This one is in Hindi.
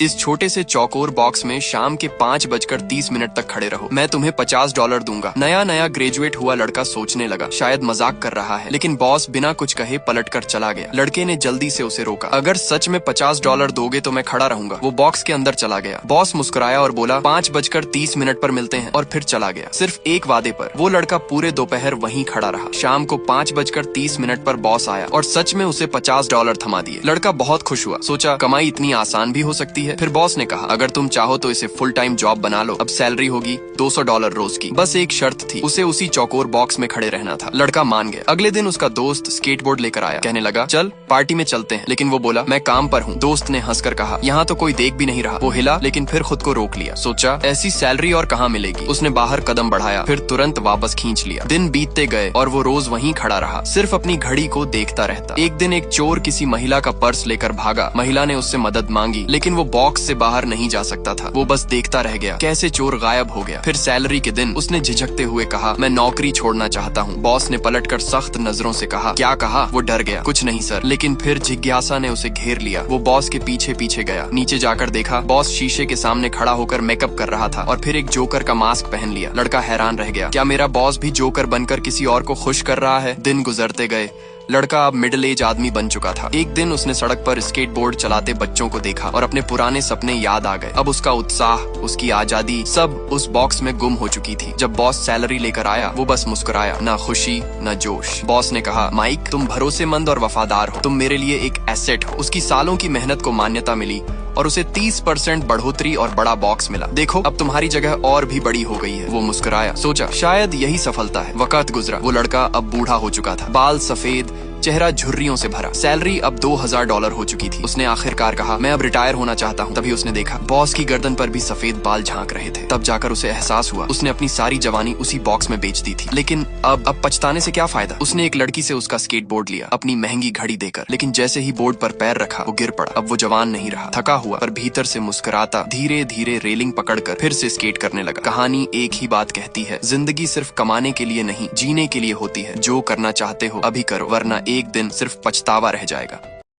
इस छोटे से चौकोर बॉक्स में शाम के 5:30 तक खड़े रहो। मैं तुम्हें $50 दूंगा। नया नया ग्रेजुएट हुआ लड़का सोचने लगा शायद मजाक कर रहा है, लेकिन बॉस बिना कुछ कहे पलटकर चला गया। लड़के ने जल्दी से उसे रोका। अगर सच में $50 दोगे तो मैं खड़ा रहूंगा। वो बॉक्स के अंदर चला गया। बॉस मुस्कुराया और बोला 5:30 पर मिलते हैं, और फिर चला गया। सिर्फ एक वादे पर। वो लड़का पूरे दोपहर वहीं खड़ा रहा। शाम को 5:30 पर बॉस आया और सच में उसे $50 थमा दिए। लड़का बहुत खुश हुआ। सोचा कमाई इतनी आसान भी हो सकती है। फिर बॉस ने कहा अगर तुम चाहो तो इसे फुल टाइम जॉब बना लो। अब सैलरी होगी $200 रोज की। बस एक शर्त थी, उसे उसी चौकोर बॉक्स में खड़े रहना था। लड़का मान गया। अगले दिन उसका दोस्त स्केटबोर्ड लेकर आया। कहने लगा चल पार्टी में चलते हैं, लेकिन वो बोला मैं काम पर हूँ। दोस्त ने हंसकर कहा यहाँ तो कोई देख भी नहीं रहा। वो हिला, लेकिन फिर खुद को रोक लिया। सोचा ऐसी सैलरी और कहाँ मिलेगी। उसने बाहर कदम बढ़ाया, फिर तुरंत वापस खींच लिया। दिन बीतते गए और वो रोज वहीं खड़ा रहा, सिर्फ अपनी घड़ी को देखता रहता। एक दिन एक चोर किसी महिला का पर्स लेकर भागा। महिला ने उससे मदद मांगी, लेकिन वो बॉक्स से बाहर नहीं जा सकता था। वो बस देखता रह गया कैसे चोर गायब हो गया। फिर सैलरी के दिन उसने झिझकते हुए कहा मैं नौकरी छोड़ना चाहता हूँ। बॉस ने पलटकर सख्त नजरों से कहा क्या कहा। वो डर गया। कुछ नहीं सर। लेकिन फिर जिज्ञासा ने उसे घेर लिया। वो बॉस के पीछे पीछे गया। नीचे जाकर देखा बॉस शीशे के सामने खड़ा होकर मेकअप कर रहा था और फिर एक जोकर का मास्क पहन लिया। लड़का हैरान रह गया, क्या मेरा बॉस भी जोकर बनकर किसी और को खुश कर रहा है। दिन गुजरते गए। लड़का अब मिडिल एज आदमी बन चुका था। एक दिन उसने सड़क पर स्केटबोर्ड चलाते बच्चों को देखा और अपने पुराने सपने याद आ गए। अब उसका उत्साह, उसकी आजादी सब उस बॉक्स में गुम हो चुकी थी। जब बॉस सैलरी लेकर आया वो बस मुस्कुराया, ना खुशी ना जोश। बॉस ने कहा माइक तुम भरोसेमंद और वफादार हो, तुम मेरे लिए एक एसेट हो। उसकी सालों की मेहनत को मान्यता मिली और उसे 30% बढ़ोतरी और बड़ा बॉक्स मिला। देखो अब तुम्हारी जगह और भी बड़ी हो गई है। वो मुस्कुराया, सोचा शायद यही सफलता है। वक्त गुजरा। वो लड़का अब बूढ़ा हो चुका था। बाल सफेद, चेहरा झुर्रियों से भरा। सैलरी अब $2000 हो चुकी थी। उसने आखिरकार कहा मैं अब रिटायर होना चाहता हूँ। तभी उसने देखा बॉस की गर्दन पर भी सफेद बाल झांक रहे थे। तब जाकर उसे एहसास हुआ उसने अपनी सारी जवानी उसी बॉक्स में बेच दी थी। लेकिन अब पछताने से क्या फायदा। उसने एक लड़की से उसका स्केटबोर्ड लिया, अपनी महंगी घड़ी देकर। लेकिन जैसे ही बोर्ड पर पैर रखा वो गिर पड़ा। अब वो जवान नहीं रहा। थका हुआ पर भीतर से मुस्कुराता धीरे धीरे रेलिंग पकड़कर फिर से स्केट करने लगा। कहानी एक ही बात कहती है, जिंदगी सिर्फ कमाने के लिए नहीं जीने के लिए होती है। जो करना चाहते हो अभी करो, वरना एक दिन सिर्फ पछतावा रह जाएगा।